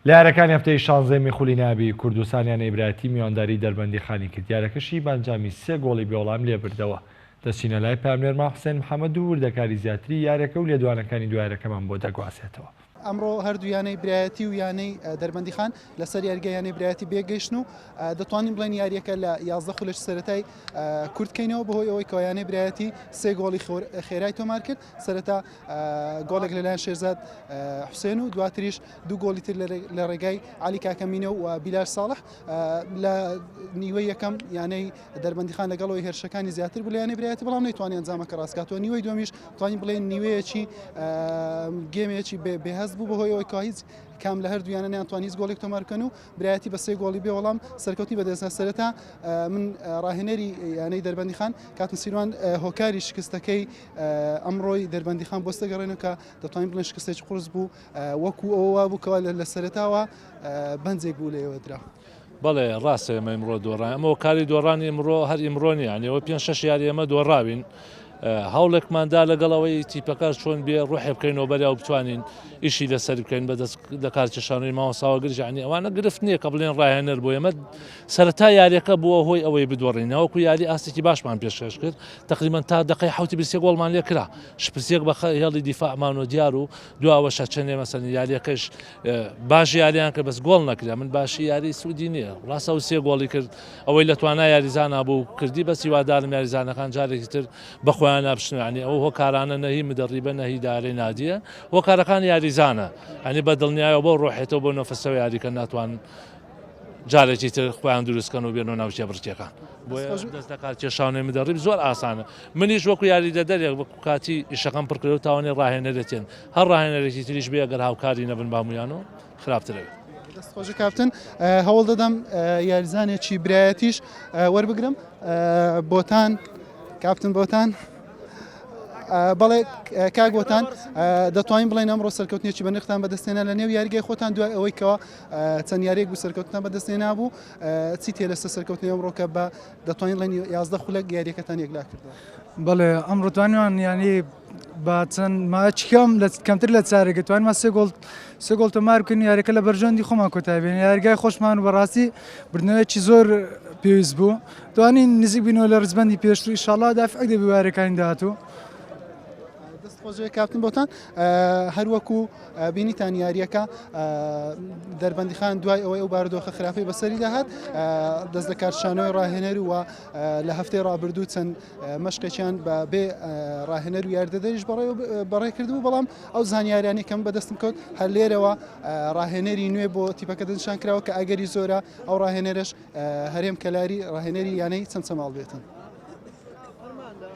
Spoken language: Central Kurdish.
لە یاریەکانی هەفتەی 16 خولی نابی کوردستانیان ئیبراتی میوانداری دەربەندیخانی کرد. یاریەکەشی بانجامی 3 گۆڵی بێوەڵام لێبردەوە. دەچینە لای پامێر ماحوسێن محەممەد و وردەکاری زیاتری یاریەکە و لێدوانەکانی دوایرەکەمان بۆ دەگواسێتەوە. ئەمڕۆ هەردوو یانەی برایەتی و یانەی دەربەندیخان لەسەر یاریگە یانەی برایەتی بێگەشتن و دەتوانین بڵێن یاریەکە لە 11 خولەش سەرەتای کورتکەینەوە بەهۆی ئەوەی کەوایانەی برایەتی 3 گۆڵی خێرای تۆمار کرد. سەرەتا گۆڵێک لەلایەن شێرزاد حوسێن و دواتریش 2 گۆڵی تر لە ڕێگای علی کاکەمینە و بیلار ساڵح لە نیوەی یەکەم یانەی دەربەندیخان لەگەڵەوەی هێرشەکانی زیاتر بوو لە یانەی برایەتی بەڵام نەیتوانێت ئەنجامەکە ڕاستکاتەوە. نیوەی دومیش توانین بڵێن نیوەیەکی گێمێکی بێهەست بوو بەهۆی ئەوەی کا هیچ کام لە هەردوویانە نەیانتوان هیچ گۆڵێک تۆمارکەن و برایەتی بە 3 گۆڵی بێوەڵام سەرکەوتنی بەدەستە. سەرەتا من ڕاهێنەری یانەی دەربەندیخان کاتن سیروان هۆکاری شکستەکەی ئەمڕۆی دەربەندیخان بۆستە گەڕێنەوە کە دەتوانین بڵێن شکستێکی قورس بوو وەکو ئەوە بووکەوە لە سەرەتاوە بەنجێک بوو لێوە درا. بەڵێ ڕاستە ئێمە ئیمڕۆ دۆڕان ئەمە کاری دۆڕانی ئمڕۆ هەر ئیمڕۆنی یانەوە 5-6 یاری ئەمە دۆڕاوین. هەوڵێکماندا لەگەڵەوەی تیپەکە چۆن بێ ڕوحێ بکەینەوە بەریا و بتوانین ئیشی لەسەر بکەین بەدەست لە کارکێشانەوەی ماوەساوە گرژانی ئەوانە گرفت نییە کە بڵێن ڕاهێنەر بۆ ئێمە سەرەتا یاریەکە بووە هۆی ئەوەی بدۆڕینەوەکو یاری ئاستێکی باشمان پێشکەش کرد. تقریبان تا دقەی 23 گۆڵمان لێ کرا شپرسێک بە هێڵی دیفاعمان و دیار و دواوەشە چەندێ مەسەن یاریەکەش باش یاریان کە بەس گۆڵ نەکرا. من باشی یاری سوودی نییە ڕاستە و 3 گۆڵی کرد ئەوەی لە توانای یاریزانە بوو کردی بەس هیوادارم یاریزانەکان جارێکی تر بەخۆیان نابشنوانی ئەو هۆکارانە نەهی مدەڕیبە نەهی دارەی نادیە هۆکارەکان یاریزانە ئەنی بە دڵنیایەوە بۆ ڕۆحێتەوە بۆ نەفەسەوە یاریکە ناتوان جارێکی تر خۆیان دروستکەن و بێنەوە ناوچێ بڕکێکان بۆیە دەست دەکات کێشاونەی مدەڕیب زۆر ئاسانە. منیش وەکو یاریدە دەرێک وەکو کاتی ئیشەکەم پڕکرد و تاوانێ ڕاهێنەرێتێن هەر ڕاهێنەرێکی تریش بێ ئەگەر هاوکاری نەبن بامویان و خراپترەوێت. دەستخۆش کاپتن هەوڵ دەدەم یاریزانێکی برایەتیش وەربگرم بۆتان کاپتن بۆتان. بەڵێ کاک بۆتان دەتوانین بڵێن ئەمڕۆ سەرکەوتنیێکی بە نرختان بەدەستێنا لە نێو یاریگای خۆتان دوای ئەوەی کەەوە چەند یاریێک بوو سەرکەوتنان بەدەستێنا بوو چی تێ لەسەر سەرکەوتنی ئەمڕۆکە بە دەتوانین بڵێن 11 خولەک یاریەکەتان یەکلا کردەوە. بەڵێ ئەمڕۆ توانیان ینی با چەند ماچکەم لە کەمتر لە چارێکە توانمە 3 گۆڵ تۆمار بکەین یاریەکە لە بەرژەندی خۆمان کۆتایبێن یاریگای خۆشمان و بەڕاستی بردنەوەیەکی زۆر پێویست بوو توانین نزیک بینەوە لە ڕزبەندی پێشتر ئینشاڵڵا دافعێک دەبێ یاریەکانی داهاتوو. خۆشەوی کاپتن بۆتان هەروەکو بینیتان یاریەکە دەربەندیخان دوای ئەوەی ئەو بارودۆخە خراپەی بەسەری داهات دەست لە کارشانەوەی ڕاهێنەری و لە هەفتەی ڕابردوو چەند مەشقێکیان بێ ڕاهێنەر و یاردەدەریش بەڕێ کردبوو بەڵام ئەو زانیاریانی کەم بەدەستم کەوت هەر لێرەوە ڕاهێنەری نوێ بۆ تیپەکە دەنشان کراوە کە ئەگەری زۆرە ئەو ڕاهێنەرش هەرێم کەلاری ڕاهێنەری یانەی چەند چەماڵ بێتن.